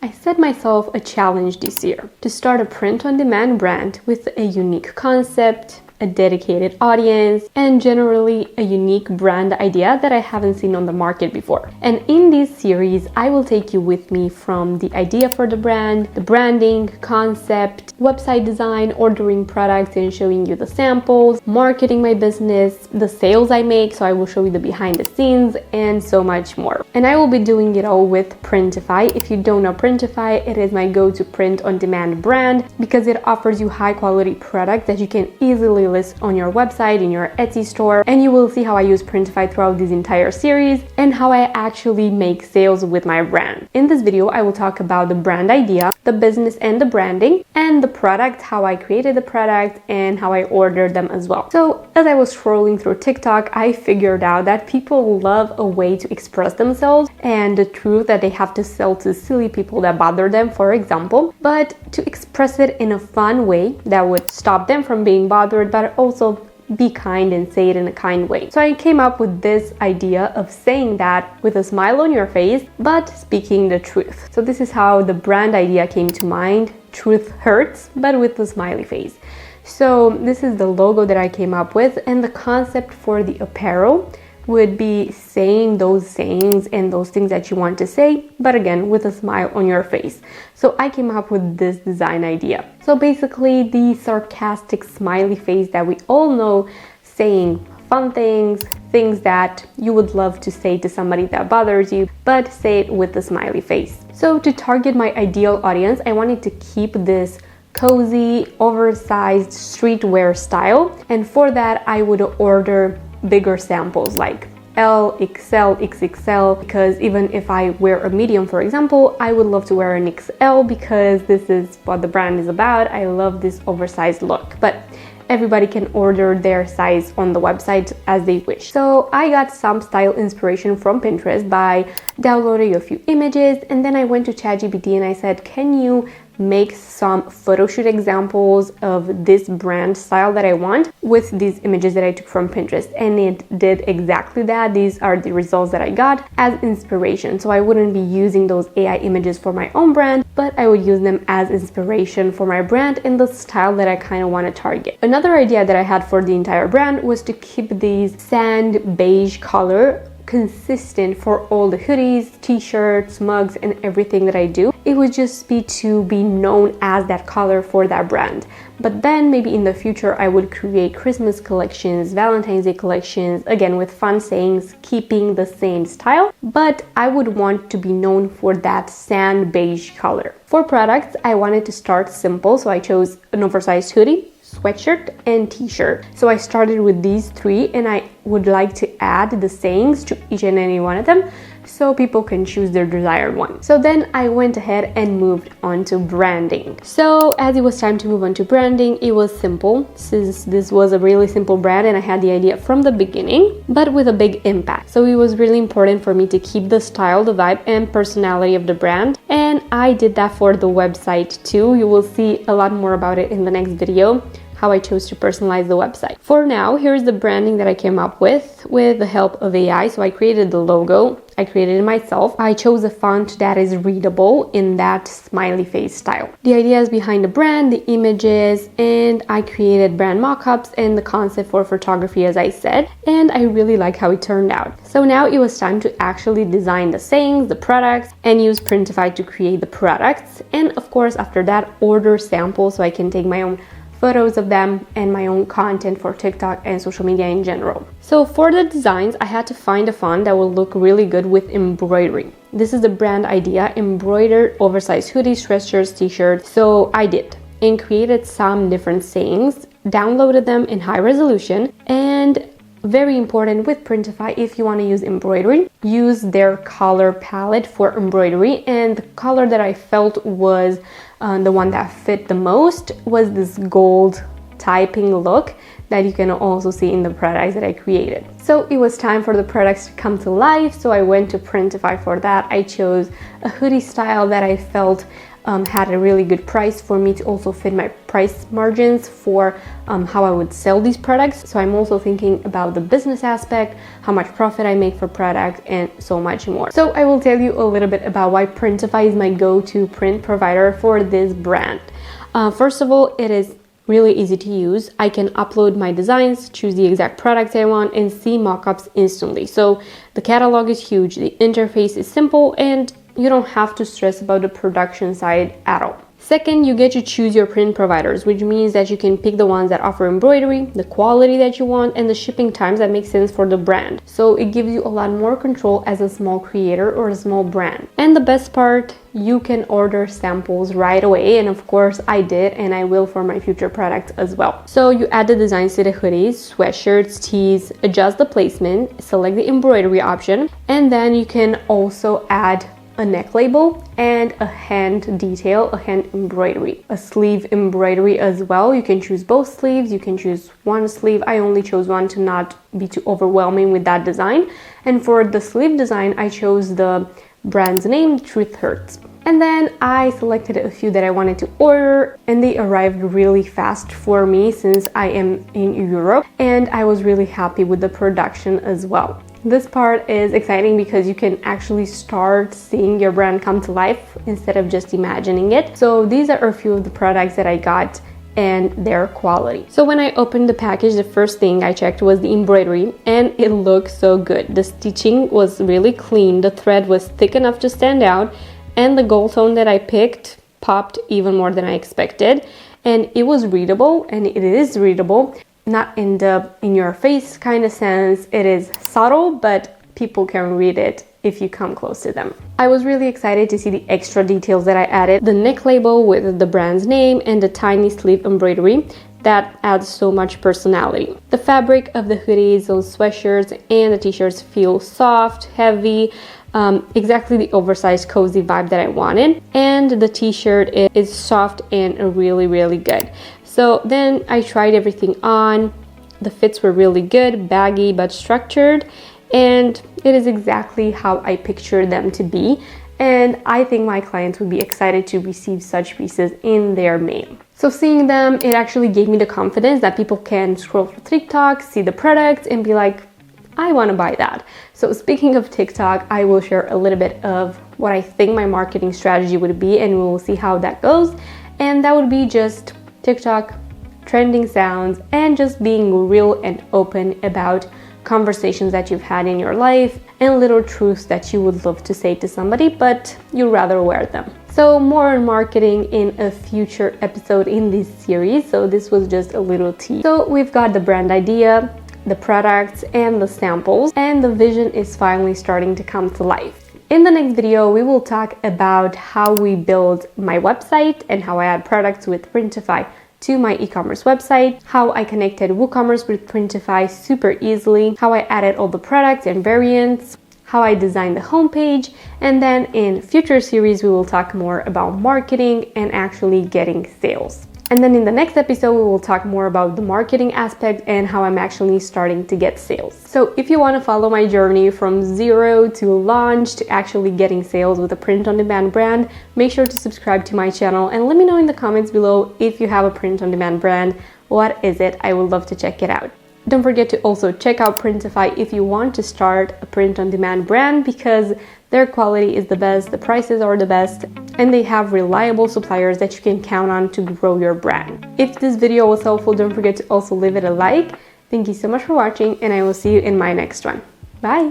I set myself a challenge this year to start a print-on-demand brand with a unique concept, a dedicated audience, and generally a unique brand idea that I haven't seen on the market before. And in this series, I will take you with me from the idea for the brand, the branding, concept, website design, ordering products and showing you the samples, marketing my business, the sales I make, so I will show you the behind the scenes, and so much more. And I will be doing it all with Printify. If you don't know Printify, it is my go-to print-on-demand brand because it offers you high-quality products that you can easily list on your website, in your Etsy store, and you will see how I use Printify throughout this entire series and how I actually make sales with my brand. In this video, I will talk about the brand idea, the business and the branding, and the product, how I created the product, and how I ordered them as well. So as I was scrolling through TikTok, I figured out that people love a way to express themselves and the truth that they have to sell to silly people that bother them, for example, but to express it in a fun way that would stop them from being bothered, but also be kind and say it in a kind way. So I came up with this idea of saying that with a smile on your face, but speaking the truth. So this is how the brand idea came to mind. Truth hurts, but with a smiley face. So this is the logo that I came up with, and the concept for the apparel would be saying those sayings and those things that you want to say, but again, with a smile on your face. So I came up with this design idea. So basically, the sarcastic smiley face that we all know, saying fun things, things that you would love to say to somebody that bothers you, but say it with a smiley face. So to target my ideal audience, I wanted to keep this cozy, oversized streetwear style, and for that, I would order bigger samples like L, XL, XXL, because even if I wear a medium, for example, I would love to wear an XL because this is what the brand is about. I love this oversized look, but everybody can order their size on the website as they wish. So I got some style inspiration from Pinterest by downloading a few images, and then I went to ChatGPT and I said, can you make some photo shoot examples of this brand style that I want with these images that I took from Pinterest? And it did exactly that. These are the results that I got as inspiration. So I wouldn't be using those AI images for my own brand, but I would use them as inspiration for my brand and the style that I kind of want to target. Another idea that I had for the entire brand was to keep these sand beige color consistent for all the hoodies, t-shirts, mugs, and everything that I do. It would just be to be known as that color for that brand. But then maybe in the future, I would create Christmas collections, Valentine's Day collections, again with fun sayings, keeping the same style, but I would want to be known for that sand beige color. For products, I wanted to start simple, so I chose an oversized hoodie, sweatshirt, and t-shirt. So I started with these three, and I would like to add the sayings to each and any one of them so people can choose their desired one. So then I went ahead and moved on to branding. So as it was time to move on to branding, it was simple since this was a really simple brand and I had the idea from the beginning, but with a big impact. So it was really important for me to keep the style, the vibe, and personality of the brand. And I did that for the website too. You will see a lot more about it in the next video, how I chose to personalize the website. For now, here's the branding that I came up with the help of AI. So I created the logo, I created it myself. I chose a font that is readable in that smiley face style. The ideas behind the brand, the images, and I created brand mockups and the concept for photography, as I said, and I really like how it turned out. So now it was time to actually design the sayings, the products, and use Printify to create the products. And of course, after that, order samples so I can take my own photos of them and my own content for TikTok and social media in general. So for the designs, I had to find a font that will look really good with embroidery. This is the brand idea, embroidered oversized hoodies, sweatshirts, t-shirts. So I did and created some different sayings, downloaded them in high resolution, and very important with Printify, if you want to use embroidery, use their color palette for embroidery. And the color that I felt was the one that fit the most was this gold typing look that you can also see in the products that I created. So it was time for the products to come to life, so I went to Printify for that. I chose a hoodie style that I felt had a really good price for me to also fit my price margins for how I would sell these products. So I'm also thinking about the business aspect, how much profit I make for product, and so much more. So I will tell you a little bit about why Printify is my go-to print provider for this brand. First of all, it is really easy to use. I can upload my designs, choose the exact products I want, and see mockups instantly. So the catalog is huge, the interface is simple, and you don't have to stress about the production side at all. Second, you get to choose your print providers, which means that you can pick the ones that offer embroidery, the quality that you want, and the shipping times that make sense for the brand. So it gives you a lot more control as a small creator or a small brand. And the best part, you can order samples right away, and of course I did, and I will for my future products as well. So you add the designs to the hoodies, sweatshirts, tees, adjust the placement, select the embroidery option, and then you can also add a neck label and a hand detail, a hand embroidery, a sleeve embroidery as well. You can choose both sleeves, you can choose one sleeve. I only chose one to not be too overwhelming with that design. And for the sleeve design, I chose the brand's name, Truth Hurts. And then I selected a few that I wanted to order, and they arrived really fast for me since I am in Europe, and I was really happy with the production as well. This part is exciting because you can actually start seeing your brand come to life instead of just imagining it. So these are a few of the products that I got and their quality. So when I opened the package, the first thing I checked was the embroidery, and it looked so good. The stitching was really clean, the thread was thick enough to stand out, and the gold tone that I picked popped even more than I expected. And it was readable, and it is readable. Not in the in your face kind of sense. It is subtle, but people can read it if you come close to them. I was really excited to see the extra details that I added. The neck label with the brand's name and the tiny sleeve embroidery that adds so much personality. The fabric of the hoodies, those sweatshirts, and the t-shirts feel soft, heavy, exactly the oversized cozy vibe that I wanted. And the t-shirt is soft and really, really good. So then I tried everything on. The fits were really good, baggy but structured, and it is exactly how I pictured them to be. And I think my clients would be excited to receive such pieces in their mail. So seeing them, it actually gave me the confidence that people can scroll through TikTok, see the products, and be like, I want to buy that. So speaking of TikTok, I will share a little bit of what I think my marketing strategy would be, and we will see how that goes. And that would be just TikTok, trending sounds, and just being real and open about conversations that you've had in your life and little truths that you would love to say to somebody, but you'd rather wear them. So more on marketing in a future episode in this series. So this was just a little tease. So we've got the brand idea, the products, and the samples, and the vision is finally starting to come to life. In the next video, we will talk about how we build my website and how I add products with Printify to my e-commerce website, how I connected WooCommerce with Printify super easily, how I added all the products and variants, how I designed the homepage, and then in future series, we will talk more about marketing and actually getting sales. And then in the next episode, we will talk more about the marketing aspect and how I'm actually starting to get sales. So if you want to follow my journey from zero to launch to actually getting sales with a print-on-demand brand, make sure to subscribe to my channel and let me know in the comments below if you have a print-on-demand brand. What is it? I would love to check it out. Don't forget to also check out Printify if you want to start a print-on-demand brand, because their quality is the best, the prices are the best, and they have reliable suppliers that you can count on to grow your brand. If this video was helpful, don't forget to also leave it a like. Thank you so much for watching, and I will see you in my next one. Bye!